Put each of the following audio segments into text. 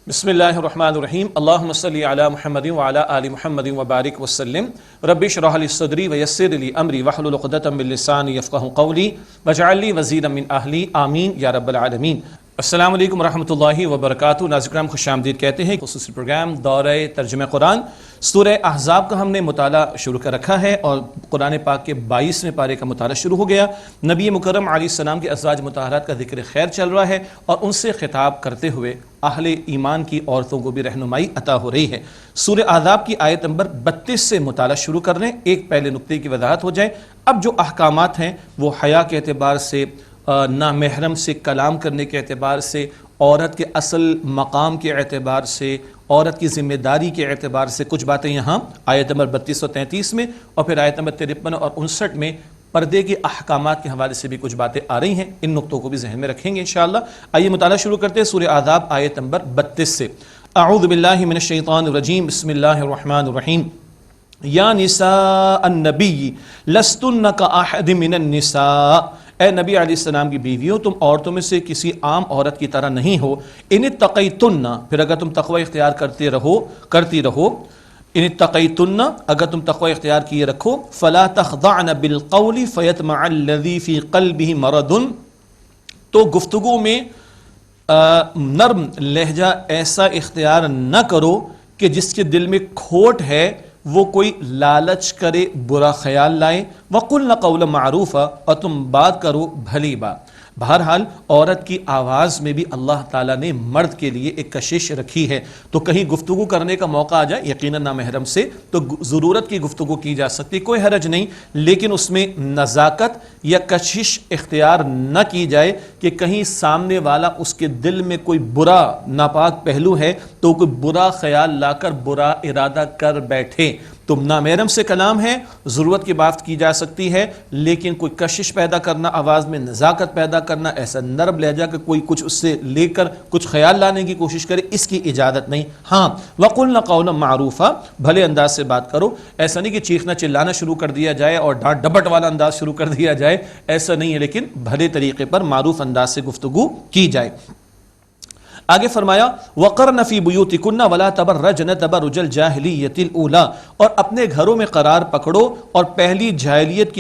بسم اللہ الرحمن الرحیم اللہم صلی علی محمد وعلی آل محمد وبارک وسلم رب اشرح لی صدری ویسر لی امری واحلل عقدۃ من لسانی یفقہوا قولی واجعل لی وزیرا من اہلی آمین یا رب العالمین۔ السلام علیکم ورحمۃ اللہ وبرکاتہ۔ ناظرین کرام خوش آمدید کہتے ہیں۔ خصوصی پروگرام دورہ ترجمہ قرآن سورہ احزاب کا ہم نے مطالعہ شروع کر رکھا ہے اور قرآن پاک کے 22ویں پارے کا مطالعہ شروع ہو گیا۔ نبی مکرم علیہ السلام کے ازواج مطہرات کا ذکر خیر چل رہا ہے اور ان سے خطاب کرتے ہوئے اہل ایمان کی عورتوں کو بھی رہنمائی عطا ہو رہی ہے۔ سورہ احزاب کی آیت نمبر 32 سے مطالعہ شروع کر لیں۔ ایک پہلے نقطے کی وضاحت ہو جائے۔ اب جو احکامات ہیں وہ حیا کے اعتبار سے، نامحرم سے کلام کرنے کے اعتبار سے، عورت کے اصل مقام کے اعتبار سے، عورت کی ذمہ داری کے اعتبار سے کچھ باتیں یہاں آیت نمبر 32 اور 33 میں، اور پھر آیت نمبر 53 اور 59 میں پردے کے احکامات کے حوالے سے بھی کچھ باتیں آ رہی ہیں۔ ان نقطوں کو بھی ذہن میں رکھیں گے انشاءاللہ۔ آئیے مطالعہ شروع کرتے ہیں سورہ احزاب آیت نمبر 32 سے۔ اعوذ باللہ من الشیطان الرجیم، بسم اللہ الرحمن الرحیم۔ یا نساء النبی لستن کاحد من النساء، اے نبی علیہ السلام کی بیویوں تم عورتوں میں سے کسی عام عورت کی طرح نہیں ہو۔ ان اتقیتن، پھر اگر تم تقوی اختیار کرتی رہو، ان اتقیتن، اگر تم تقوی اختیار کیے رکھو، فلا تخضعن بالقول فیطمع الذی فی قلبہ مرض، تو گفتگو میں نرم لہجہ ایسا اختیار نہ کرو کہ جس کے دل میں کھوٹ ہے وہ کوئی لالچ کرے، برا خیال لائے۔ وَقُلْنَ قَوْلًا مَعْرُوفًا، اور تم بات کرو بھلی بات۔ بہرحال عورت کی آواز میں بھی اللہ تعالیٰ نے مرد کے لیے ایک کشش رکھی ہے، تو کہیں گفتگو کرنے کا موقع آ جائے یقیناً نامحرم سے تو ضرورت کی گفتگو کی جا سکتی، کوئی حرج نہیں، لیکن اس میں نزاکت یا کشش اختیار نہ کی جائے کہ کہیں سامنے والا اس کے دل میں کوئی برا ناپاک پہلو ہے تو کوئی برا خیال لا کر برا ارادہ کر بیٹھے۔ تو نامحرم سے کلام ہے، ضرورت کی بات کی جا سکتی ہے، لیکن کوئی کشش پیدا کرنا، آواز میں نزاکت پیدا کرنا، ایسا نرم لہجہ کہ کوئی کچھ اس سے لے کر کچھ خیال لانے کی کوشش کرے، اس کی اجازت نہیں۔ ہاں وَقُلْنَ قَوْلًا مَعْرُوفًا، بھلے انداز سے بات کرو، ایسا نہیں کہ چیخنا چلانا شروع کر دیا جائے اور ڈانٹ ڈپٹ والا انداز شروع کر دیا جائے، ایسا نہیں ہے، لیکن بھلے طریقے پر معروف انداز سے گفتگو کی جائے۔ آگے فرمایا وَقَرْنَ فِي بُيُوتِكُنَّ وَلَا تَبَرَّجْنَ تَبَرُّجَ الْجَاهِلِيَّةِ الْأُولَىٰ، اور اپنے گھروں میں قرار پکڑو اور پہلی جاہلیت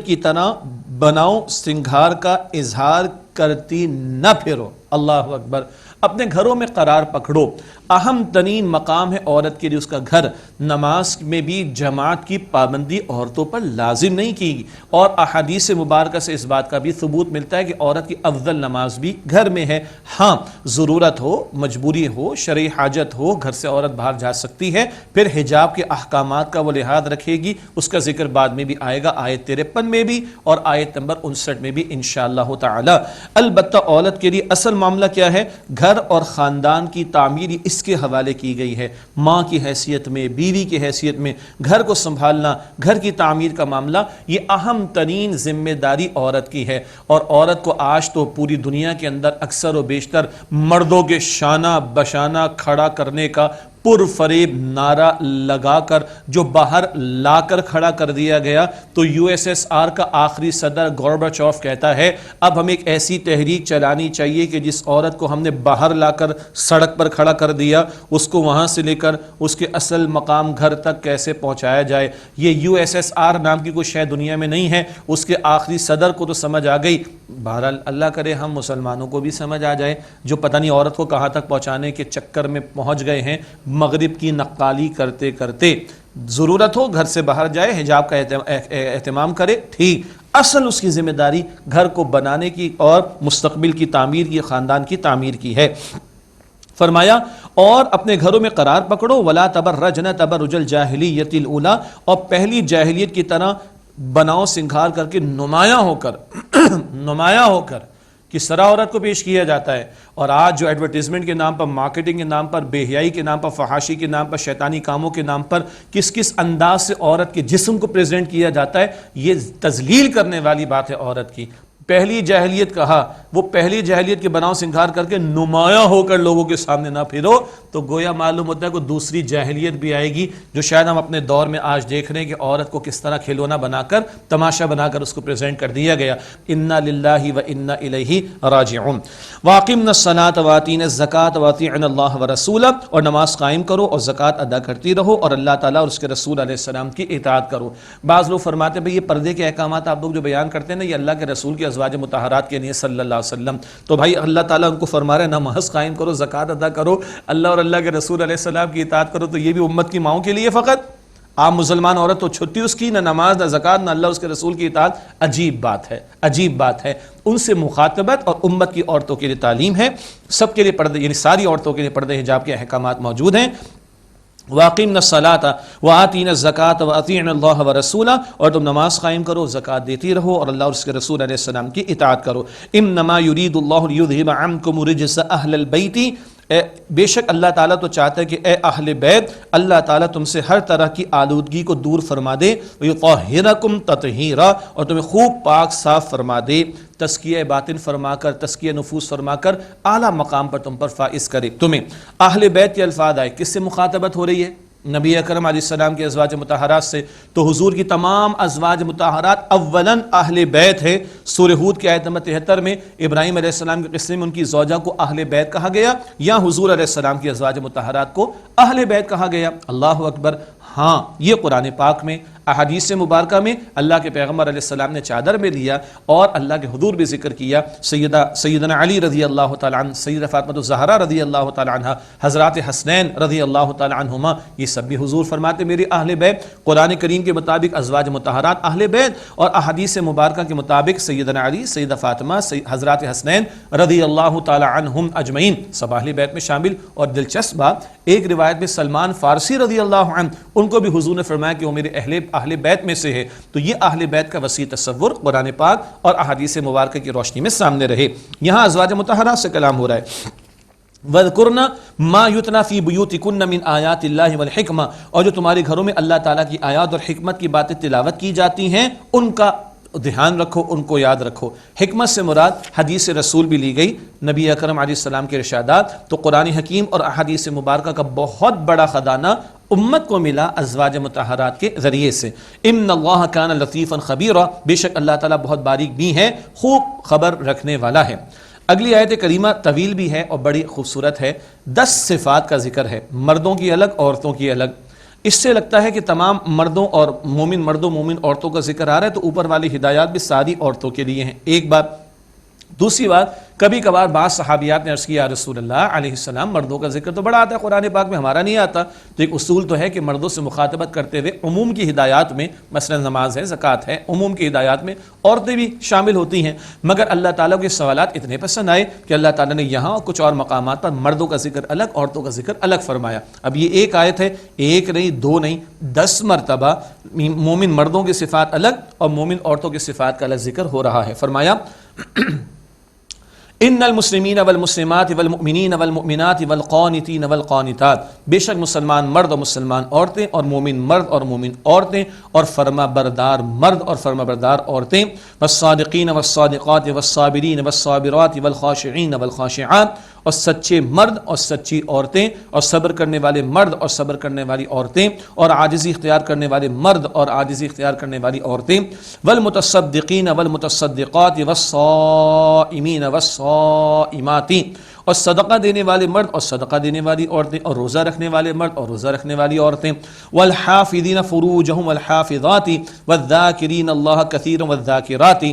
کی طرح بناؤ سنگھار کا اظہار کرتی نہ پھرو۔ اللہ اکبر۔ اپنے گھروں میں قرار پکڑو، اہم ترین مقام ہے عورت کے لیے اس کا گھر۔ نماز میں بھی جماعت کی پابندی عورتوں پر لازم نہیں کی گئی، اور احادیث مبارکہ سے اس بات کا بھی ثبوت ملتا ہے کہ عورت کی افضل نماز بھی گھر میں ہے۔ ہاں ضرورت ہو، مجبوری ہو، شرعی حاجت ہو، گھر سے عورت باہر جا سکتی ہے، پھر حجاب کے احکامات کا وہ لحاظ رکھے گی، اس کا ذکر بعد میں بھی آئے گا، آیت 53 میں بھی اور آیت نمبر 59 میں بھی انشاءاللہ تعالی۔ البتہ عورت کے لیے اصل معاملہ کیا ہے؟ گھر اور خاندان کی تعمیر اس کے حوالے کی گئی ہے، ماں کی حیثیت میں، بیوی کی حیثیت میں گھر کو سنبھالنا، گھر کی تعمیر کا معاملہ، یہ اہم ترین ذمہ داری عورت کی ہے۔ اور عورت کو آج تو پوری دنیا کے اندر اکثر و بیشتر مردوں کے شانہ بشانہ کھڑا کرنے کا پرفریب نعرہ لگا کر جو باہر لا کر کھڑا کر دیا گیا، تو USSR کا آخری صدر گورباچوف کہتا ہے اب ہمیں ایک ایسی تحریک چلانی چاہیے کہ جس عورت کو ہم نے باہر لا کر سڑک پر کھڑا کر دیا، اس کو وہاں سے لے کر اس کے اصل مقام گھر تک کیسے پہنچایا جائے۔ یہ USSR نام کی کوئی شے دنیا میں نہیں ہے، اس کے آخری صدر کو تو سمجھ آ گئی۔ بہرحال اللہ کرے ہم مسلمانوں کو بھی سمجھ آ جائے، جو پتہ نہیں عورت کو کہاں تک پہنچانے کے چکر میں پہنچ گئے ہیں، مغرب کی نقالی کرتے کرتے۔ ضرورت ہو گھر سے باہر جائے، حجاب کا اہتمام کرے، ٹھیک، اصل اس کی ذمہ داری گھر کو بنانے کی اور مستقبل کی تعمیر کی، خاندان کی تعمیر کی ہے۔ فرمایا اور اپنے گھروں میں قرار پکڑو، ولا تبرجن تبرج الجاہلیۃ الاولیٰ، اور پہلی جاہلیت کی طرح بناؤ سنگھار کر کے نمایاں ہو کر کس طرح عورت کو پیش کیا جاتا ہے۔ اور آج جو ایڈورٹیزمنٹ کے نام پر، مارکیٹنگ کے نام پر، بے حیائی کے نام پر، فحاشی کے نام پر، شیطانی کاموں کے نام پر کس انداز سے عورت کے جسم کو پریزنٹ کیا جاتا ہے، یہ تذلیل کرنے والی بات ہے عورت کی۔ پہلی جاہلیت کہا، وہ پہلی جاہلیت کے بناؤ سے انکار کر کے نمایاں ہو کر لوگوں کے سامنے نہ پھرو، تو گویا معلوم ہوتا ہے کہ دوسری جاہلیت بھی آئے گی، جو شاید ہم اپنے دور میں آج دیکھ رہے ہیں کہ عورت کو کس طرح کھلونا بنا کر، تماشا بنا کر اس کو پریزنٹ کر دیا گیا۔ انا للہ و انا الیہ راجعون۔ واقمنا الصلاۃ واتینا الزکاۃ واطیعنا اللہ ورسولہ، اور نماز قائم کرو اور زکوٰۃ ادا کرتی رہو اور اللہ تعالیٰ اور اس کے رسول علیہ السلام کی اطاعت کرو۔ بعض لوگ فرماتے ہیں بھئی یہ پردے کے احکامات آپ لوگ جو بیان کرتے ہیں نا، یہ اللہ کے رسول کی ازواج مطہرات کے لیے صلی اللہ علیہ وسلم، تو بھائی اللہ تعالیٰ ان کو فرما رہے ہیں نماز قائم کرو، زکوٰۃ ادا کرو، اللہ اور اللہ کے رسول علیہ السلام کی اطاعت کرو، تو یہ بھی امت کی ماؤں کے لیے فقط؟ آپ مسلمان عورت تو چھٹی اس کی، نہ نماز نہ زکوٰۃ نہ اللہ اس کے رسول کی اطاعت، عجیب بات ہے، عجیب بات ہے۔ ان سے مخاطبت اور امت کی عورتوں کے لیے تعلیم ہے، سب کے لیے پردے، یعنی ساری عورتوں کے لیے پردے حجاب کے احکامات موجود ہیں۔ واقمنا الصلاۃ وآتینا الزکاۃ واطیعنا اللہ ورسولہ، اور تم نماز قائم کرو، زکوٰۃ دیتی رہو اور اللہ اور اس کے رسول علیہ السلام کی اطاعت کرو۔ انما یرید اللہ لیذھب عنکم الرجس اہل البیت، بے شک اللہ تعالیٰ تو چاہتا ہے کہ اے اہل بیت، اللہ تعالیٰ تم سے ہر طرح کی آلودگی کو دور فرما دے، ویطہرکم تطہیرا، اور تمہیں خوب پاک صاف فرما دے، تزکیہ باطن فرما کر، تزکیہ نفوس فرما کر اعلیٰ مقام پر تم پر فائز کرے تمہیں۔ اہل بیت کے الفاظ آئے، کس سے مخاطبت ہو رہی ہے؟ نبی اکرم علیہ السلام کے ازواج مطہرات سے، تو حضور کی تمام ازواج مطہرات اولاً اہل بیت ہے۔ سورہ ہود کی آیت نمبر 73 میں ابراہیم علیہ السلام کے قصے میں ان کی زوجہ کو اہل بیت کہا گیا، یا حضور علیہ السلام کی ازواج مطہرات کو اہل بیت کہا گیا۔ اللہ اکبر۔ ہاں، یہ قرآن پاک میں، احادیث مبارکہ میں اللہ کے پیغمبر علیہ السلام نے چادر میں لیا، اور اللہ کے حضور بھی ذکر کیا، سیدنا علی رضی اللہ تعالیٰ عنہ، سیدہ فاطمہ الزہرا رضی اللہ تعالیٰ عنہ، حضرات حسنین رضی اللہ تعالیٰ عنہما، یہ سب بھی حضور فرماتے میری اہل بیت۔ قرآن کریم کے مطابق ازواج مطہرات اہل بیت، اور احادیث مبارکہ کے مطابق سیدنا علی، سیدہ فاطمہ، حضرات حسنین رضی اللہ تعالیٰ عنہم اجمعین، سب اہل بیت میں شامل۔ اور دلچسپ بات، ایک روایت میں سلمان فارسی رضی اللہ عنہ، ان کو بھی حضور نے فرمایا کہ وہ میرے اہل بیت میں سے ہے۔ تو یہ اہل بیت کا وسیع تصور قرآن پاک اور احادیث مبارکہ کی روشنی میں سامنے رہے۔ یہاں ازواج مطہرات سے کلام ہو رہا ہے۔ وَاذْكُرْنَ مَا يُتْلَى فِي بُيُوتِكُنَّ مِنْ آيَاتِ اللَّهِ وَالْحِكْمَةِ، اور جو تمہارے گھروں میں اللہ تعالیٰ کی آیات اور حکمت کی باتیں تلاوت کی جاتی ہیں، ان کا دھیان رکھو، ان کو یاد رکھو۔ حکمت سے مراد حدیث رسول بھی لی گئی، نبی اکرم علیہ السلام کے ارشادات۔ تو قرآن حکیم اور احادیث مبارکہ کا بہت بڑا خزانہ امت کو ملا ازواج مطہرات کے ذریعے سے۔ ان اللہ کان لطیفا خبیرا، بے شک اللہ تعالیٰ بہت باریک بھی ہے، خوب خبر رکھنے والا ہے۔ اگلی آیت کریمہ طویل بھی ہے اور بڑی خوبصورت ہے، 10 صفات کا ذکر ہے، مردوں کی الگ، عورتوں کی الگ۔ اس سے لگتا ہے کہ تمام مردوں اور مومن عورتوں کا ذکر آ رہا ہے، تو اوپر والی ہدایات بھی ساری عورتوں کے لیے ہیں، ایک بات۔ دوسری بات، کبھی کبھار بعض صحابیات نے عرض کیا رسول اللہ علیہ السلام، مردوں کا ذکر تو بڑا آتا ہے قرآن پاک میں، ہمارا نہیں آتا۔ تو ایک اصول تو ہے کہ مردوں سے مخاطبت کرتے ہوئے عموم کی ہدایات میں، مثلا نماز ہے، زکوٰۃ ہے، عموم کی ہدایات میں عورتیں بھی شامل ہوتی ہیں، مگر اللہ تعالیٰ کے سوالات اتنے پسند آئے کہ اللہ تعالیٰ نے یہاں اور کچھ اور مقامات پر مردوں کا ذکر الگ، عورتوں کا ذکر الگ فرمایا۔ اب یہ ایک آیت ہے، ایک نہیں، دو نہیں، 10 مرتبہ مومن مردوں کی صفات الگ اور مومن عورتوں کی صفات کا الگ ذکر ہو رہا ہے۔ فرمایا ان المسلمین والمسلمات والمؤمنین والمؤمنات والقانتین والقانتات، بے شک مسلمان مرد اور مسلمان عورتیں، اور مومن مرد اور مومن عورتیں، اور فرما بردار مرد اور فرما بردار عورتیں، والصادقین والصادقات والصابرین والصابرات والخاشعین والخاشعات، اور سچے مرد اور سچی عورتیں، اور صبر کرنے والے مرد اور صبر کرنے والی عورتیں، اور عاجزی اختیار کرنے والے مرد اور عاجزی اختیار کرنے والی عورتیں، والمتصدقین والمتصدقات والصائمین والصائمات، اور صدقہ دینے والے مرد اور صدقہ دینے والی عورتیں، اور روزہ رکھنے والے مرد اور روزہ رکھنے والی عورتیں، والحافظین فروجہم والحافظات والذاکرین اللہ کثیرا والذاکرات،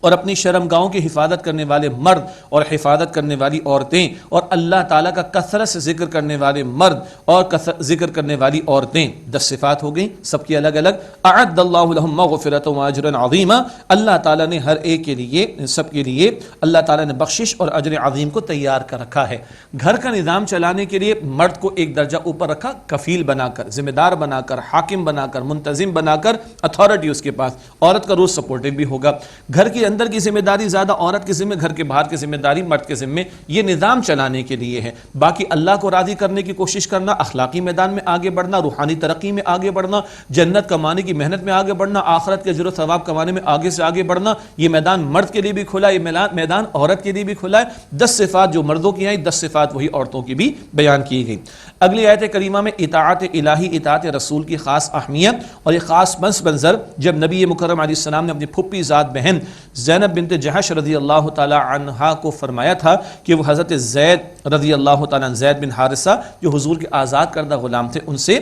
اور اپنی شرمگاہوں کی حفاظت کرنے والے مرد اور حفاظت کرنے والی عورتیں، اور اللہ تعالیٰ کا کثرت سے ذکر کرنے والے مرد اور ذکر کرنے والی عورتیں۔ 10 صفات ہو گئیں، سب کی الگ الگ۔ اعد اللہ لہم مغفرۃ واجرا عظیما، اللہ تعالیٰ نے ہر ایک کے لیے، سب کے لیے اللہ تعالیٰ نے بخشش اور اجر عظیم کو تیار کر رکھا ہے۔ گھر کا نظام چلانے کے لیے مرد کو ایک درجہ اوپر رکھا، کفیل بنا کر، ذمہ دار بنا کر، حاکم بنا کر، منتظم بنا کر، اتھارٹی اس کے پاس۔ عورت کا رول سپورٹو بھی ہوگا۔ گھر کے اندر کی ذمہ داری زیادہ عورت کے ذمہ، گھر کے باہر کی ذمہ داری مرد کے ذمہ، یہ نظام چلانے کے لیے ہے۔ باقی اللہ کو راضی کرنے کی کوشش کرنا، اخلاقی میدان میں آگے بڑھنا، روحانی ترقی میں آگے بڑھنا، جنت کمانے کی محنت میں آگے بڑھنا، آخرت کے اجر و ثواب کمانے میں آگے سے آگے بڑھنا، یہ میدان مرد کے لیے بھی کھلا ہے، یہ میدان عورت کے لیے بھی کھلا ہے۔ 10 صفات جو مردوں کی آئیں، 10 صفات وہی عورتوں کی بھی بیان کی گئی۔ اگلی آیت کریمہ میں اطاعت الہی، اطاعت رسول کی خاص اہمیت اور ایک خاص پس منظر جب نبی مکرم علیہ السلام نے اپنی پھپھی ذات بہن زینب بنت جہش رضی اللہ تعالی عنہا کو فرمایا تھا کہ وہ حضرت زید رضی اللہ تعالی عنہ، زید بن حارثہ جو حضور کے آزاد کردہ غلام تھے، ان سے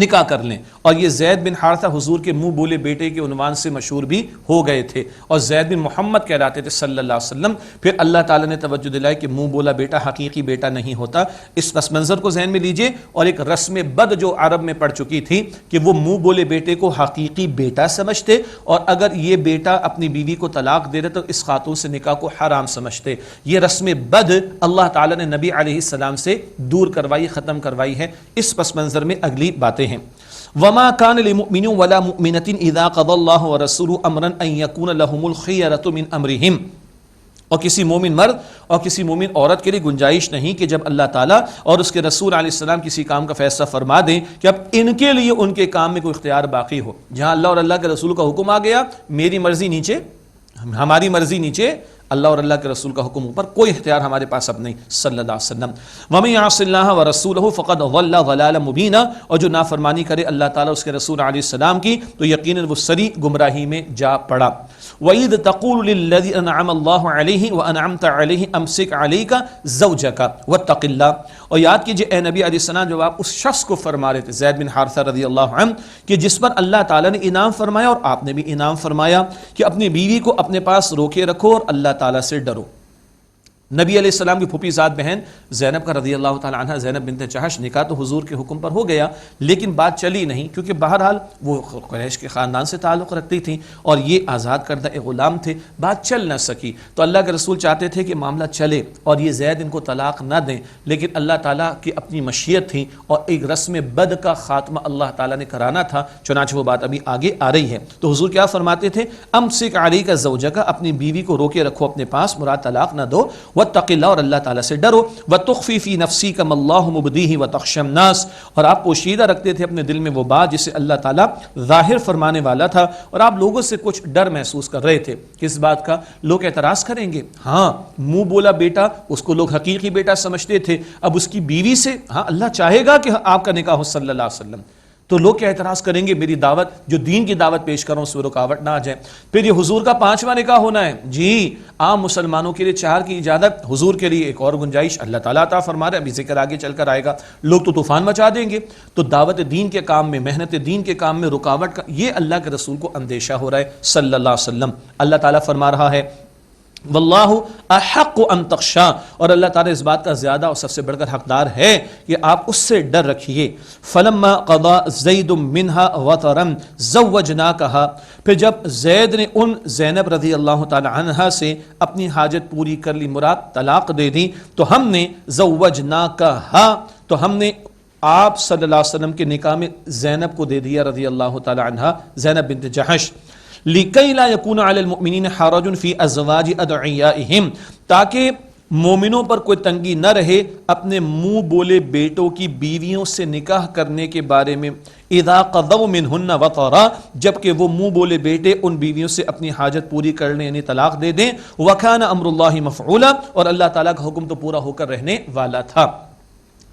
نکاح کر لیں۔ اور یہ زید بن حارثہ حضور کے منہ بولے بیٹے کے عنوان سے مشہور بھی ہو گئے تھے اور زید بن محمد کہلاتے تھے صلی اللہ علیہ وسلم۔ پھر اللہ تعالیٰ نے توجہ دلائی کہ منہ بولا بیٹا حقیقی بیٹا نہیں ہوتا۔ اس پس منظر کو ذہن میں لیجئے، اور ایک رسم بد جو عرب میں پڑ چکی تھی کہ وہ منہ بولے بیٹے کو حقیقی بیٹا سمجھتے، اور اگر یہ بیٹا اپنی بیوی کو طلاق دے دے تو اس خاتون سے نکاح کو حرام سمجھتے۔ یہ رسم بد اللہ تعالیٰ نے نبی علیہ السلام سے دور کروائی، ختم کروائی ہے۔ اس پس منظر میں اگلی باتیں ہیں۔ وما كان لمؤمن ولا مؤمنة اذا قضى الله ورسوله امرا ان يكون لهم الخيرة من امرهم، اور کسی مومن مرد اور کسی مومن عورت کے لیے گنجائش نہیں کہ جب اللہ تعالیٰ اور اس کے رسول علیہ السلام کسی کام کا فیصلہ فرما دیں کہ اب ان کے لیے ان کے کام میں کوئی اختیار باقی ہو۔ جہاں اللہ اور اللہ کے رسول کا حکم آ گیا، میری مرضی نیچے، ہماری مرضی نیچے، اللہ اور اللہ کے رسول کا حکم اوپر، کوئی اختیار ہمارے پاس اب نہیں صلی اللہ علیہ وسلم۔ وَمَن يَعْصِ اللَّهَ وَرَسُولَهُ فَقَدْ ضَلَّ ضَلَالًا مُبِينًا، اور جو نافرمانی کرے اللہ تعالیٰ اس کے رسول علیہ السلام کی تو یقیناً وہ سری گمراہی میں جا پڑا۔ وَإِذْ تَقُولُ لِلَّذِي أَنْعَمَ اللَّهُ عَلَيْهِ وَأَنْعَمْتَ عَلَيْهِ أَمْسِكْ عَلَيْكَ زَوْجَكَ وَاتَّقِ اللَّهَ، اور یاد کیجئے اے نبی علیہ السلام جب آپ اس شخص کو فرما رہے تھے زید بن حارثہ رضی اللہ عنہ کہ جس پر اللہ تعالیٰ نے انعام فرمایا اور آپ نے بھی انعام فرمایا کہ اپنی بیوی کو اپنے پاس روکے رکھو اور اللہ تعالیٰ سے ڈرو۔ نبی علیہ السلام کی پھوپھی ذات بہن زینب کا رضی اللہ تعالی عنہ، زینب بنت جہش، نکاح تو حضور کے حکم پر ہو گیا لیکن بات چلی نہیں، کیونکہ بہرحال وہ قریش کے خاندان سے تعلق رکھتی تھیں اور یہ آزاد کردہ ایک غلام تھے، بات چل نہ سکی۔ تو اللہ کے رسول چاہتے تھے کہ معاملہ چلے اور یہ زید ان کو طلاق نہ دیں، لیکن اللہ تعالیٰ کی اپنی مشیت تھی اور ایک رسم بد کا خاتمہ اللہ تعالیٰ نے کرانا تھا، چنانچہ وہ بات ابھی آگے آ رہی ہے۔ تو حضور کیا فرماتے تھے؟ امسک علیک زوجک، اپنی بیوی کو روکے رکھو اپنے پاس، مراد طلاق نہ دو، واتق اللہ، اور اللہ تعالیٰ سے ڈرو، وتخفی فی نفسک ما اللہ مبدیہ وتخشی الناس، اور آپ پوشیدہ رکھتے تھے اپنے دل میں وہ بات جسے اللہ تعالیٰ ظاہر فرمانے والا تھا، اور آپ لوگوں سے کچھ ڈر محسوس کر رہے تھے۔ کس بات کا؟ لوگ اعتراض کریں گے، ہاں منہ بولا بیٹا اس کو لوگ حقیقی بیٹا سمجھتے تھے، اب اس کی بیوی سے ہاں اللہ چاہے گا کہ آپ کا نکاح ہو صلی اللہ علیہ وسلم، تو لوگ کیا اعتراض کریں گے؟ میری دعوت جو دین کی دعوت پیش کروں اس میں رکاوٹ نہ آ جائے۔ پھر یہ حضور کا 5واں نکاح ہونا ہے، جی عام مسلمانوں کے لیے 4 کی اجازت، حضور کے لیے ایک اور گنجائش اللہ تعالیٰ عطا فرما رہے، ابھی ذکر آگے چل کر آئے گا، لوگ تو طوفان مچا دیں گے۔ تو دعوت دین کے کام میں، محنت دین کے کام میں رکاوٹ کا یہ اللہ کے رسول کو اندیشہ ہو رہا ہے صلی اللہ علیہ وسلم۔ اللہ تعالیٰ فرما رہا ہے واللہ احق ان تخشا، اور اللہ تعالیٰ اس بات کا زیادہ اور سب سے بڑھ کر حقدار ہے کہ آپ اس سے ڈر رکھیے۔ فلما قضا زید منہا وطرا زوجناکہا، پھر جب زید نے ان زینب رضی اللہ تعالی عنہا سے اپنی حاجت پوری کر لی، مراد طلاق دے دی، تو ہم نے زوجناکہا، تو ہم نے آپ صلی اللہ علیہ وسلم کے نکاح میں زینب کو دے دیا رضی اللہ تعالی عنہا، زینب بنت جہش، لِكَيْ لَا يَكُونَ عَلَى الْمُؤْمِنِينَ حَرَجٌ فِي أَزْوَاجِ أَدْعِيَائِهِمْ، تاکہ مومنوں پر کوئی تنگی نہ رہے اپنے منہ بولے بیٹوں کی بیویوں سے نکاح کرنے کے بارے میں، اذا قضوا منهن وطرا، جبکہ وہ منہ بولے بیٹے ان بیویوں سے اپنی حاجت پوری کر لیں یعنی طلاق دے دیں، وَكَانَ أَمْرُ اللَّهِ مَفْعُولًا، اور اللہ تعالیٰ کا حکم تو پورا ہو کر رہنے والا تھا۔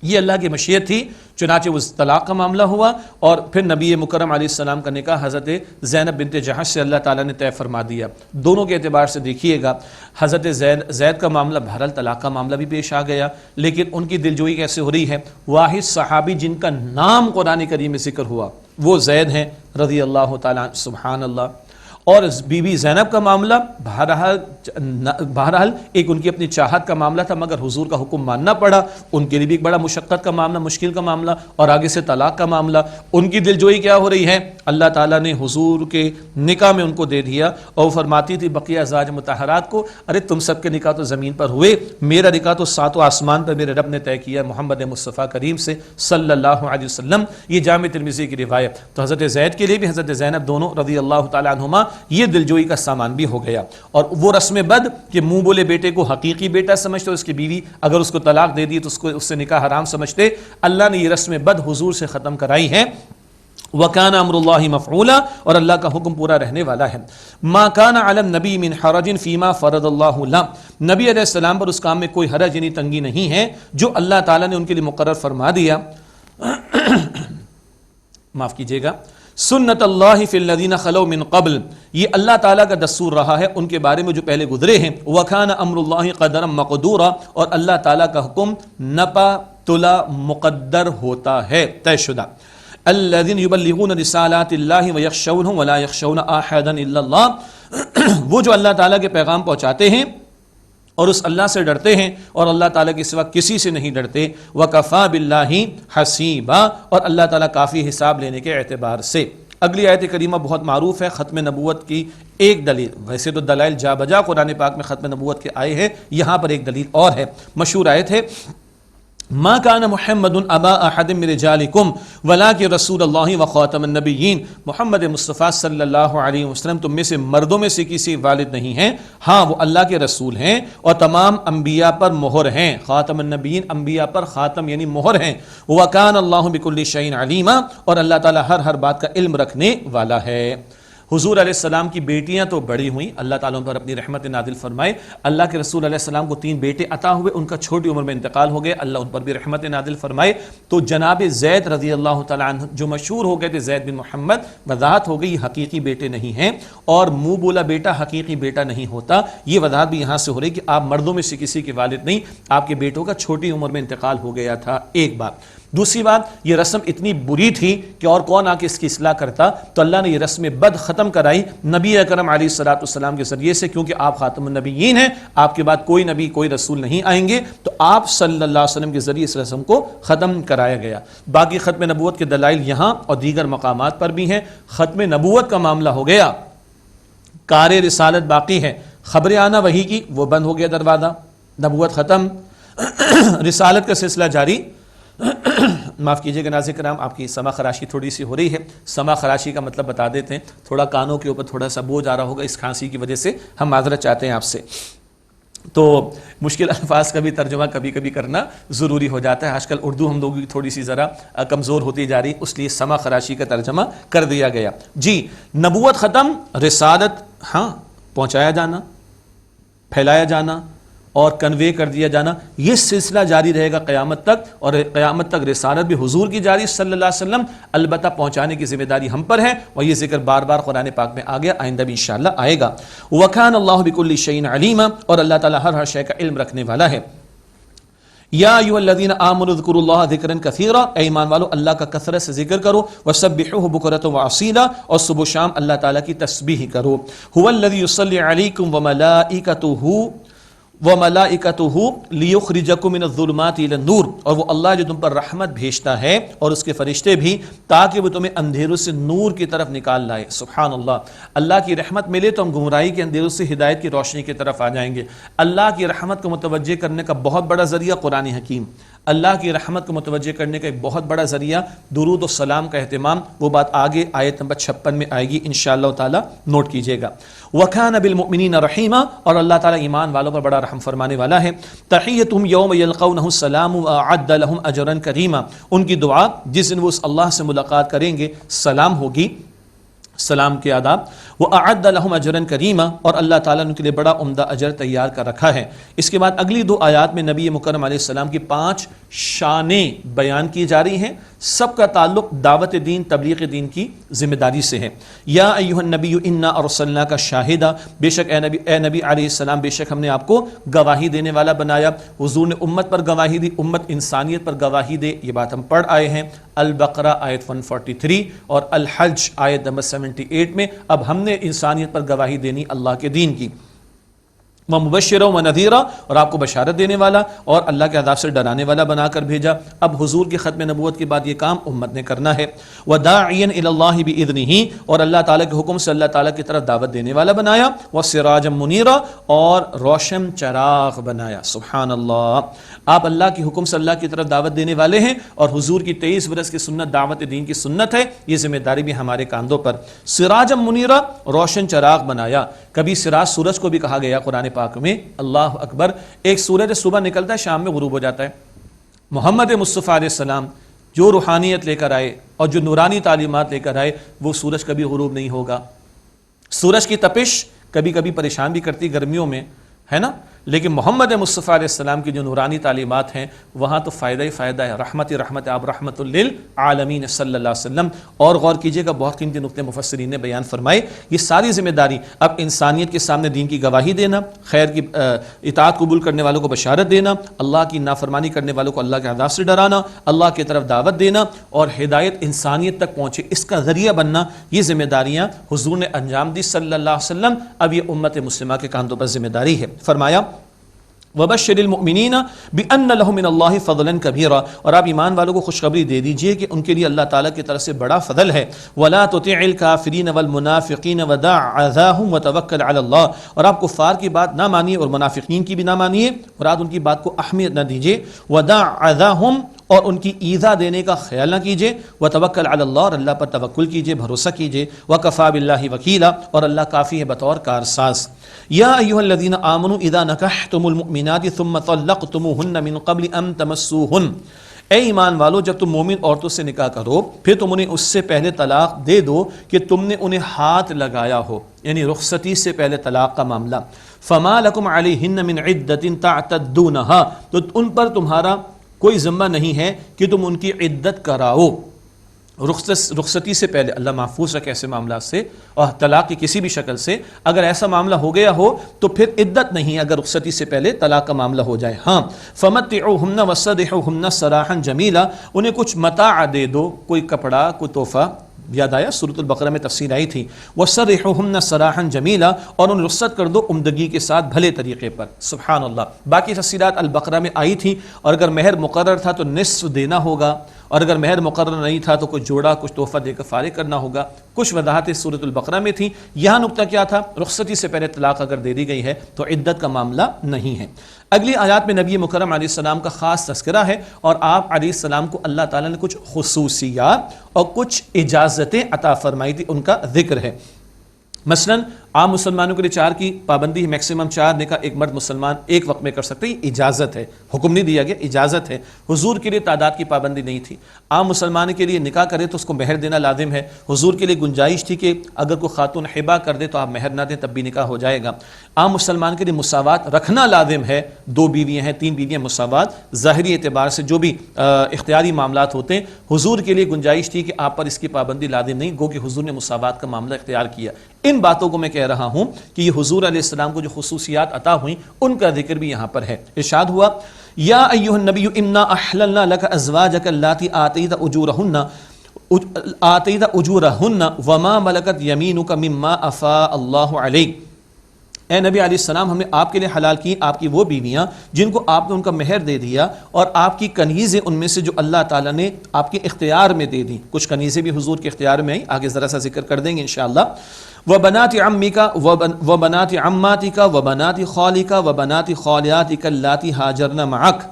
یہ اللہ کی مشیت تھی، چنانچہ وہ طلاق کا معاملہ ہوا اور پھر نبی مکرم علیہ السلام کا نکاح حضرت زینب بنت جہش سے اللہ تعالیٰ نے طے فرما دیا۔ دونوں کے اعتبار سے دیکھیے گا، حضرت زید کا معاملہ بہرحال طلاق کا معاملہ بھی پیش آ گیا، لیکن ان کی دلجوئی کیسے ہو رہی ہے؟ واحد صحابی جن کا نام قرآن کریم میں ذکر ہوا وہ زید ہیں رضی اللہ تعالیٰ عنہ، سبحان اللہ۔ اور بی بی زینب کا معاملہ بہرحال ایک ان کی اپنی چاہت کا معاملہ تھا، مگر حضور کا حکم ماننا پڑا، ان کے لیے بھی ایک بڑا مشقت کا معاملہ، مشکل کا معاملہ، اور آگے سے طلاق کا معاملہ۔ ان کی دلجوئی کیا ہو رہی ہے؟ اللہ تعالیٰ نے حضور کے نکاح میں ان کو دے دیا، اور وہ فرماتی تھی بقیہ ازواج مطہرات کو، ارے تم سب کے نکاح تو زمین پر ہوئے، میرا نکاح تو ساتوں آسمان پر میرے رب نے طے کیا محمد مصطفیٰ کریم سے صلی اللہ علیہ وسلم۔ یہ جامع ترمذی کی روایت۔ تو حضرت زید کے لیے بھی حضرت زینب دونوں رضی اللہ تعالیٰ عنہما یہ دلجوئی کا سامان بھی ہو گیا۔ اور وہ رسم بد کہ منہ بولے بیٹے کو حقیقی بیٹا سمجھتے، اس کی بیوی اگر اس کو طلاق دے دی تو اس سے نکاح حرام سمجھتے، اللہ نے یہ رسم بد حضور سے ختم کرائی ہے۔ وَكَانَ أَمْرُ اللَّهِ مَفْعُولًا، اور اللہ کا حکم پورا رہنے والا ہے۔ مَا كَانَ عَلَى النَّبِيِّ مِنْ حَرَجٍ فِي مَا فَرَضَ اللَّهُ لَهُ، نبی علیہ السلام پر اس کام میں کوئی حرج یعنی تنگی نہیں ہے جو اللہ تعالیٰ نے ان کے لیے مقرر فرما دیا۔ معاف کیجیے گا، سنت اللہ فی الذین خلو من قبل، یہ اللہ تعالیٰ کا دستور رہا ہے ان کے بارے میں جو پہلے گزرے ہیں۔ وَكَانَ أَمْرُ اللَّهِ قَدَرًا مَقْدُورًا، اور اللہ تعالیٰ کا حکم نپا تلا مقدر ہوتا ہے، طے شدہ۔ الذین یبلغون رسالات اللہ ویخشونہ ولا یخشون احدا الا اللہ، وہ جو اللہ تعالیٰ کے پیغام پہنچاتے ہیں اور اس اللہ سے ڈرتے ہیں اور اللہ تعالیٰ کے سوا کسی سے نہیں ڈرتے۔ وَكَفَى بِاللَّهِ حَسِيبًا، اور اللہ تعالیٰ کافی حساب لینے کے اعتبار سے۔ اگلی آیت کریمہ بہت معروف ہے، ختم نبوت کی ایک دلیل، ویسے تو دلائل جا بجا قرآن پاک میں ختم نبوت کے آئے ہیں، یہاں پر ایک دلیل اور ہے۔ مشہور آیت ہے، ما کان محمد ابا احد من رجالکم ولکن رسول اللہ وخاتم النبیین، محمد مصطفیٰ صلی اللہ علیہ وسلم تم میں سے مردوں میں سے کسی والد نہیں ہیں، ہاں وہ اللہ کے رسول ہیں اور تمام انبیاء پر مہر ہیں۔ خاتم النبیین، انبیاء پر خاتم یعنی مہر ہیں۔ وکان اللہ بکل شیء علیما، اور اللہ تعالیٰ ہر بات کا علم رکھنے والا ہے۔ حضور علیہ السلام کی بیٹیاں تو بڑی ہوئیں، اللہ تعالیٰ پر اپنی رحمت نازل فرمائے۔ اللہ کے رسول علیہ السلام کو 3 بیٹے عطا ہوئے، ان کا چھوٹی عمر میں انتقال ہو گیا، اللہ ان پر بھی رحمت نازل فرمائے۔ تو جناب زید رضی اللہ تعالیٰ عنہ جو مشہور ہو گئے تھے زید بن محمد، وضاحت ہو گئی یہ حقیقی بیٹے نہیں ہیں، اور منہ بولا بیٹا حقیقی بیٹا نہیں ہوتا۔ یہ وضاحت بھی یہاں سے ہو رہی کہ آپ مردوں میں سے کسی کے والد نہیں، آپ کے بیٹوں کا چھوٹی عمر میں انتقال ہو گیا تھا، ایک بات۔ دوسری بات، یہ رسم اتنی بری تھی کہ اور کون آ کے اس کی اصلاح کرتا، تو اللہ نے یہ رسم بد ختم کرائی نبی اکرم علیہ الصلوۃ والسلام کے ذریعے سے، کیونکہ آپ خاتم النبیین ہیں، آپ کے بعد کوئی نبی کوئی رسول نہیں آئیں گے، تو آپ صلی اللہ علیہ وسلم کے ذریعے اس رسم کو ختم کرایا گیا۔ باقی ختم نبوت کے دلائل یہاں اور دیگر مقامات پر بھی ہیں۔ ختم نبوت کا معاملہ ہو گیا، کار رسالت باقی ہے، خبر آنا وحی کی وہ بند ہو گیا دروازہ، نبوت ختم، رسالت کا سلسلہ جاری۔ معاف کیجیے گا ناظرین کرام، آپ کی سما خراشی تھوڑی سی ہو رہی ہے، سما خراشی کا مطلب بتا دیتے ہیں، تھوڑا کانوں کے اوپر تھوڑا سا بوجھ آ رہا ہوگا، اس کھانسی کی وجہ سے ہم معذرت چاہتے ہیں آپ سے۔ تو مشکل الفاظ کا بھی ترجمہ کبھی کبھی کرنا ضروری ہو جاتا ہے، آج کل اردو ہم لوگوں کی تھوڑی سی ذرا کمزور ہوتی جا رہی، اس لیے سما خراشی کا ترجمہ کر دیا گیا۔ جی، نبوت ختم، رسالت ہاں پہنچایا جانا، پھیلایا جانا اور کنوے کر دیا جانا، یہ سلسلہ جاری رہے گا قیامت تک، اور قیامت تک رسالت بھی حضور کی جاری صلی اللہ علیہ وسلم، البتہ پہنچانے کی ذمہ داری ہم پر ہے، اور یہ ذکر بار بار قرآن پاک میں آ گیا، آئندہ بھی انشاءاللہ آئے گا۔ وَكَانَ اللَّهُ بِكُلِّ شَيْءٍ عَلِيمًا، اور اللہ تعالیٰ ہر شے کا علم رکھنے والا ہے۔ یا ایھا الذین آمنوا اذکروا اللہ ذکرا کثیرا، اے ایمان والو اللہ کا کثرت سے ذکر کرو، وسبحوہ بکرۃ وعصیلا، اور صبح و شام اللہ تعالیٰ کی تسبیح کرو۔ هو الذی یصلی علیکم وملائکتہ لیخرجکم من الظلمات الی النور، اور وہ اللہ جو تم پر رحمت بھیجتا ہے اور اس کے فرشتے بھی، تاکہ وہ تمہیں اندھیروں سے نور کی طرف نکال لائے۔ سبحان اللہ، اللہ کی رحمت ملے تو ہم گمراہی کے اندھیروں سے ہدایت کی روشنی کی طرف آ جائیں گے۔ اللہ کی رحمت کو متوجہ کرنے کا بہت بڑا ذریعہ قرآن حکیم، اللہ کی رحمت کو متوجہ کرنے کا ایک بہت بڑا ذریعہ درود و سلام کا اہتمام، وہ بات آگے آیت نمبر 56 میں آئے گی انشاءاللہ تعالی، نوٹ کیجئے گا۔ وَكَانَ بِالْمُؤْمِنِينَ رَحِيمًا، اور اللہ تعالیٰ ایمان والوں پر بڑا رحم فرمانے والا ہے۔ تحیتہم یوم یلقونہ السلام وأعد لہم اجرا کریما، ان کی دعا جس دن وہ اس اللہ سے ملاقات کریں گے سلام ہوگی، سلام کے آداب۔ وَأَعَدَّ لَهُمْ أَجْرًا كَرِيمًا، اور اللہ تعالیٰ نے ان کے لیے بڑا عمدہ اجر تیار کر رکھا ہے۔ اس کے بعد اگلی 2 آیات میں نبی مکرم علیہ السلام کی 5 شانیں بیان کی جا رہی ہیں، سب کا تعلق دعوت دین، تبلیغ دین کی ذمہ داری سے ہے۔ یا ایھا النبی انا ارسلناک شاہدا، بے شک اے نبی علیہ السلام، بے شک ہم نے آپ کو گواہی دینے والا بنایا۔ حضور نے امت پر گواہی دی، امت انسانیت پر گواہی دے، یہ بات ہم پڑھ آئے ہیں، البقرہ آیت 143 اور الحج آیت نمبر 78 میں۔ اب ہم نے انسانیت پر گواہی دینی اللہ کے دین کی۔ ومبشرا ونذیرا، اور آپ کو بشارت دینے والا اور اللہ کے عذاب سے ڈرانے والا بنا کر بھیجا۔ اب حضور کی ختم نبوت کے بعد یہ کام امت نے کرنا ہے۔ وداعیا الی اللہ باذنہ، اور اللہ تعالیٰ کے حکم سے اللہ تعالیٰ کی طرف دعوت دینے والا بنایا۔ وسراجا منیرا، اور روشن چراغ بنایا۔ سبحان اللہ، آپ اللہ کے حکم سے اللہ کی طرف دعوت دینے والے ہیں، اور حضور کی 23 برس کی سنت دعوت دین کی سنت ہے، یہ ذمہ داری بھی ہمارے کاندھوں پر۔ سراجا منیرا، روشن چراغ بنایا۔ کبھی سراج سورج کو بھی کہا گیا قرآن پاک میں، اللہ اکبر۔ ایک سورج صبح نکلتا ہے، شام میں غروب ہو جاتا ہے۔ محمد مصطفیٰ علیہ السلام جو روحانیت لے کر آئے اور جو نورانی تعلیمات لے کر آئے، وہ سورج کبھی غروب نہیں ہوگا۔ سورج کی تپش کبھی کبھی پریشان بھی کرتی گرمیوں میں، ہے نا، لیکن محمد مصطفیٰ علیہ السلام کی جو نورانی تعلیمات ہیں وہاں تو فائدہ ہی فائدہ ہے۔ رحمت آپ رحمت للعالمین صلی اللہ علیہ وسلم۔ اور غور کیجئے گا، بہت قیمتی نقطے مفسرین نے بیان فرمائے۔ یہ ساری ذمہ داری اب انسانیت کے سامنے دین کی گواہی دینا، خیر کی اطاعت قبول کرنے والوں کو بشارت دینا، اللہ کی نافرمانی کرنے والوں کو اللہ کے عذاب سے ڈرانا، اللہ کی طرف دعوت دینا، اور ہدایت انسانیت تک پہنچے اس کا ذریعہ بننا، یہ ذمہ داریاں حضور نے انجام دی صلی اللہ علیہ وسلم۔ اب یہ امت مسلمہ کے کاندھوں پر ذمہ داری ہے۔ فرمایا وبشر المؤمنین بان لهم من اللہ فضلا کبیرا، اور آپ ایمان والوں کو خوشخبری دے دیجئے کہ ان کے لیے اللہ تعالیٰ کی طرف سے بڑا فضل ہے۔ ولا تطع الکافرین والمنافقین ودع اذاهم وتوکل علی اللہ، اور آپ کفار کی بات نہ مانیے اور منافقین کی بھی نہ مانیے، اور آپ ان کی بات کو اہمیت نہ دیجئے۔ ودع اذاهم، اور ان کی ایذا دینے کا خیال نہ کیجئے۔ وتوکل علی اللہ، اور اللہ پر توکل کیجئے، بھروسہ کیجئے۔ وکفی باللہ وکیلا، اور اللہ کافی ہے بطور کارساز۔ یا ایھا الذین آمنوا اذا نکحتم المؤمنات ثم طلقتموهن من قبل ان تمسوهن، اے ایمان والو جب تم مومن عورتوں سے نکاح کرو پھر تم انہیں اس سے پہلے طلاق دے دو کہ تم نے انہیں ہاتھ لگایا ہو، یعنی رخصتی سے پہلے طلاق کا معاملہ۔ فما لکم علیہن من عدۃ تعتدونها، تو ان پر تمہارا کوئی ذمہ نہیں ہے کہ تم ان کی عدت کراؤ رخصتی سے پہلے۔ اللہ محفوظ رکھے ایسے معاملات سے اور طلاق کی کسی بھی شکل سے۔ اگر ایسا معاملہ ہو گیا ہو تو پھر عدت نہیں ہے اگر رخصتی سے پہلے طلاق کا معاملہ ہو جائے۔ ہاں، فمتعوہن وسرحوہن سراحا جمیلا، انہیں کچھ متاع دے دو، کوئی کپڑا، کوئی تحفہ۔ یاد آیا سورۃ البقرہ میں تفصیل آئی تھی، وسرحوہن سراحا جمیلا، اور انہیں رخصت کر دو عمدگی کے ساتھ، بھلے طریقے پر۔ سبحان اللہ، باقی تفصیلات البقرہ میں آئی تھی۔ اور اگر مہر مقرر تھا تو نصف دینا ہوگا، اور اگر مہر مقرر نہیں تھا تو کچھ جوڑا، کچھ تحفہ دے کر فارغ کرنا ہوگا۔ کچھ وضاحتیں سورۃ البقرہ میں تھی۔ یہاں نقطہ کیا تھا؟ رخصتی سے پہلے طلاق اگر دے دی گئی ہے تو عدت کا معاملہ نہیں ہے۔ اگلی آیات میں نبی مکرم علیہ السلام کا خاص تذکرہ ہے، اور آپ علیہ السلام کو اللہ تعالیٰ نے کچھ خصوصیات اور کچھ اجازتیں عطا فرمائی تھی، ان کا ذکر ہے۔ مثلاً عام مسلمانوں کے لیے 4 کی پابندی ہے، میکسیمم 4 نکاح ایک مرد مسلمان ایک وقت میں کر سکتے ہیں، اجازت ہے، حکم نہیں دیا گیا، اجازت ہے۔ حضور کے لیے تعداد کی پابندی نہیں تھی، عام مسلمان کے لیے نکاح کرے تو اس کو مہر دینا لازم ہے۔ حضور کے لیے گنجائش تھی کہ اگر کوئی خاتون حبا کر دے تو آپ مہر نہ دیں تب بھی نکاح ہو جائے گا۔ عام مسلمان کے لیے مساوات رکھنا لازم ہے، 2 بیویاں ہیں 3 بیویاں، مساوات ظاہری اعتبار سے جو بھی اختیاری معاملات ہوتے ہیں، حضور کے لیے گنجائش تھی کہ آپ پر اس کی پابندی لازم نہیں، گو کہ حضور نے مساوات کا معاملہ اختیار کیا۔ ان باتوں کو میں کہہ رہا ہوں کہ یہ حضور علیہ السلام کو جو خصوصیات عطا ہوئیں ان کا ذکر بھی یہاں پر ہے۔ ارشاد ہوا، یا ایھا النبی انا احللنا لک ازواجک اللاتی آتیت اجورہن وما ملکت یمینک مما افاء اللہ علیک، اے نبی علیہ السلام ہم نے آپ کے لیے حلال کی آپ کی وہ بیویاں جن کو آپ نے ان کا مہر دے دیا، اور آپ کی کنیزیں ان میں سے جو اللہ تعالیٰ نے آپ کے اختیار میں دے دیں۔ کچھ کنیزیں بھی حضور کے اختیار میں آئیں، آگے ذرا سا ذکر کر دیں گے انشاءاللہ۔ وبنات عمک وبنات عماتک وبنات خالک وبنات خالیاتک اللاتی ہاجرن معک،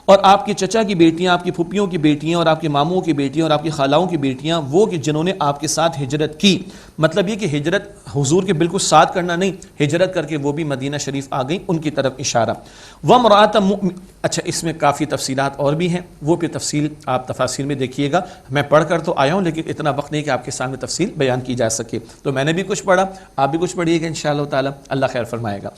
اور آپ کے چچا کی بیٹیاں، آپ کی پھپھیوں کی بیٹیاں، اور آپ کے ماموں کی بیٹیاں، اور آپ کی خالاؤں کی بیٹیاں، وہ کہ جنہوں نے آپ کے ساتھ ہجرت کی۔ مطلب یہ کہ ہجرت حضور کے بالکل ساتھ کرنا نہیں، ہجرت کر کے وہ بھی مدینہ شریف آ گئیں، ان کی طرف اشارہ۔ وامرأۃ مؤمنہ، اچھا اس میں کافی تفصیلات اور بھی ہیں، وہ پہ تفصیل آپ تفاصیل میں دیکھیے گا۔ میں پڑھ کر تو آیا ہوں لیکن اتنا وقت نہیں کہ آپ کے سامنے تفصیل بیان کی جا سکے، تو میں نے بھی کچھ پڑھا، آپ بھی کچھ پڑھیے گا انشاءاللہ تعالی، اللہ خیر فرمائے گا۔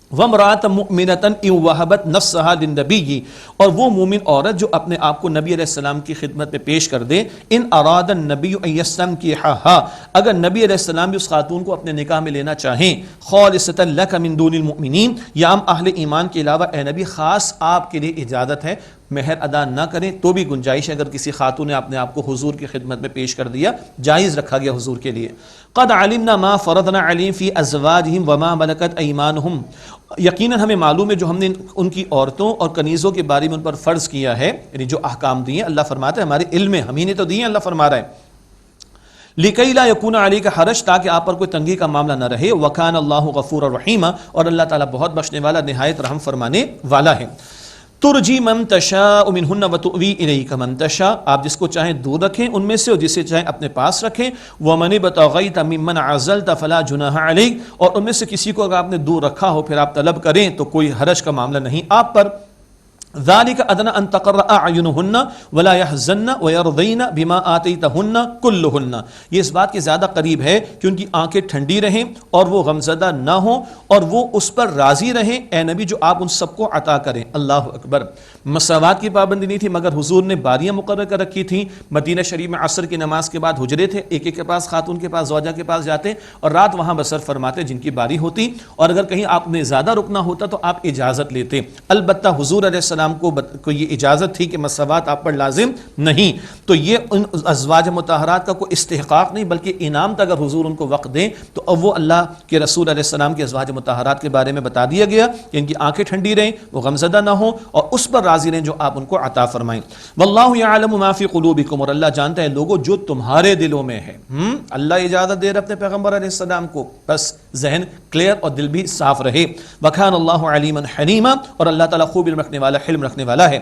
وَامْرَأَةً مُؤْمِنَةً إِن وَهَبَتْ نَفْسَهَا لِلنَّبِيِّ، اور وہ مومن عورت جو اپنے آپ کو نبی علیہ السلام کی خدمت میں پیش کر دے، ان اراد النبی ان یستنکحها، اگر نبی علیہ السلام بھی اس خاتون کو اپنے نکاح میں لینا چاہیں، خالصۃ لک من دون المؤمنین، یا ہم اہل ایمان کے علاوہ اے نبی خاص آپ کے لیے اجازت ہے، مہر ادا نہ کریں تو بھی گنجائش ہے، اگر کسی خاتون نے اپنے آپ کو حضور کی خدمت میں پیش کر دیا، جائز رکھا گیا حضور کے لیے۔ قد علمنا ما فرضنا علیہم فی ازواجہم وما ملکت ایمانہم، یقیناً ہمیں معلوم ہے جو ہم نے ان کی عورتوں اور کنیزوں کے بارے میں ان پر فرض کیا ہے، یعنی جو احکام دیے اللہ فرماتا ہے ہمارے علم میں، ہم ہی نے تو دیے، اللہ فرما رہا ہے لِكَيْ لَا يَكُونَ عَلَيْكَ حَرَجٌ، تاکہ آپ پر کوئی تنگی کا معاملہ نہ رہے، وَكَانَ اللَّهُ غَفُورًا رَحِيمًا، اور اللہ تعالیٰ بہت بخشنے والا، نہایت رحم فرمانے والا ہے۔ ترجی من تشاء منہن وتؤوی الیک من تشاء، آپ جس کو چاہیں دور رکھیں ان میں سے اور جسے چاہیں اپنے پاس رکھیں، ومن ابتغیت ممن عزلت فلا جناح علیک، اور ان میں سے کسی کو اگر آپ نے دور رکھا ہو پھر آپ طلب کریں تو کوئی حرج کا معاملہ نہیں آپ پر۔ ذالک ادنی ان تقر اعینہن ولا یحزن ویرضین بما آتیتہن کلہن، یہ اس بات کے زیادہ قریب ہے کہ ان کی آنکھیں ٹھنڈی رہیں اور وہ غمزدہ نہ ہوں اور وہ اس پر راضی رہیں اے نبی جو آپ ان سب کو عطا کریں۔ اللہ اکبر، مساوات کی پابندی نہیں تھی مگر حضور نے باریاں مقرر کر رکھی تھیں۔ مدینہ شریف میں عصر کی نماز کے بعد حجرے تھے، ایک ایک کے پاس، خاتون کے پاس، زوجہ کے پاس جاتے اور رات وہاں بسر فرماتے جن کی باری ہوتی، اور اگر کہیں آپ نے زیادہ رکنا ہوتا تو آپ اجازت لیتے۔ البتہ حضور علیہ السلام کو یہ اجازت تھی کہ مساوات آپ پر لازم نہیں، تو یہ ان ازواج مطہرات کا کوئی استحقاق نہیں بلکہ انعام تھا، اگر حضور ان کو وقت دیں تو اب وہ اللہ کے رسول علیہ السلام کے ازواج مطہرات کے بارے میں بتا دیا گیا کہ ان کی آنکھیں ٹھنڈی رہیں، وہ غمزدہ نہ ہوں اور اس پر راضی رہیں جو آپ ان کو عطا فرمائیں۔ واللہ یعلم ما فی قلوبکم، اور اللہ جانتا ہے لوگوں جو تمہارے دلوں میں ہے۔ اللہ اجازت دے رہے اپنے پیغمبر علیہ السلام کو، بس ذہن کلیئر اور دل بھی صاف رہے۔ وکان اللہ علیما حلیما، اور اللہ تعالیٰ خوب علم رکھنے والا، حلم رکھنے والا ہے۔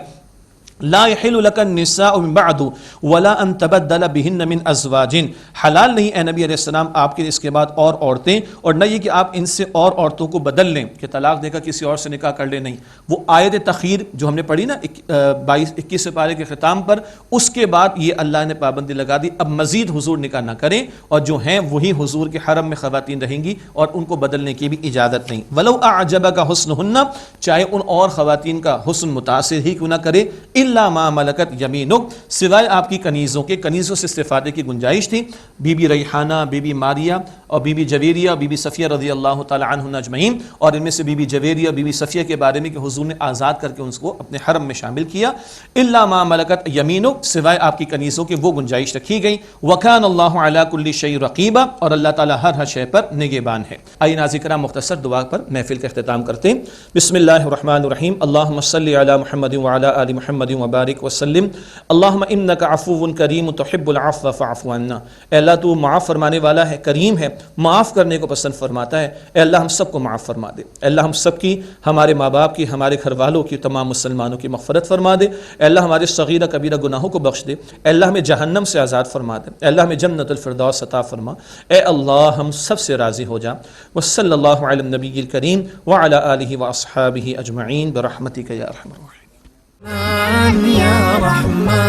لا يحل لك النساء من بعد ولا ان تبدل بهن من ازواج، حلال نہیں اے نبی علیہ السلام آپ کے اس کے بعد اور عورتیں، اور نہ یہ کہ آپ ان سے اور عورتوں کو بدل لیں کہ طلاق دے کر کسی اور سے نکاح کر لیں، نہیں۔ وہ آیت تخیر جو ہم نے پڑھی نا 21 پارے کے ختام پر، اس کے بعد یہ اللہ نے پابندی لگا دی اب مزید حضور نکاح نہ کریں، اور جو ہیں وہی حضور کے حرم میں خواتین رہیں گی اور ان کو بدلنے کی بھی اجازت نہیں۔ ولو اعجبک حسنہن، چاہے ان اور خواتین کا حسن متاثر ہی کیوں نہ کرے، الا ما ملکت یمینک، سوائے آپ کی کنیزوں کے، کنیزوں سے استفادے کی گنجائش تھی، بی بی ریحانہ، بی بی ماریہ اور بی بی جویریہ، بی بی صفیہ رضی اللہ تعالی عنہن اجمعین، اور ان میں سے بی بی جویریہ، بی بی صفیہ کے بارے میں کہ حضور نے آزاد کر کے ان کو اپنے حرم میں شامل کیا، الا ما ملکت یمینک، سوائے آپ کی کنیزوں کے وہ گنجائش رکھی گئی۔ وکان اللہ علی کل شیء رقیبا، اور اللہ تعالیٰ ہر شے پر نگہبان ہے۔ آئیے ناظرین کرام مختصر دعا پر محفل کا اختتام کرتے ہیں۔ بسم اللہ الرحمن الرحیم، اللہم صلی علی محمد وعلی آل محمد وبارک وسلم، اللہم انک عفو کریم تحب العفو فاعف عنا، اے اللہ تو معاف فرمانے والا ہے، کریم ہے، معاف کرنے کو پسند فرماتا ہے، اے اللہ ہم سب کو معاف فرما دے، اے اللہ ہم سب کی، ہمارے ماں باپ کی، ہمارے گھر والوں کی، تمام مسلمانوں کی مغفرت فرما دے، اے اللہ ہمارے صغیرہ کبیرہ گناہوں کو بخش دے، اے اللہ ہمیں جہنم سے آزاد فرما دے، اے اللہ ہمیں جنت الفردوس عطا فرما، اے اللہ ہم سب سے راضی ہو جا۔ وصلی اللہ علی النبی الکریم وعلی آلہ واصحابہ اجمعین برحمتک یا ارحم الراحمین۔ يا رحمن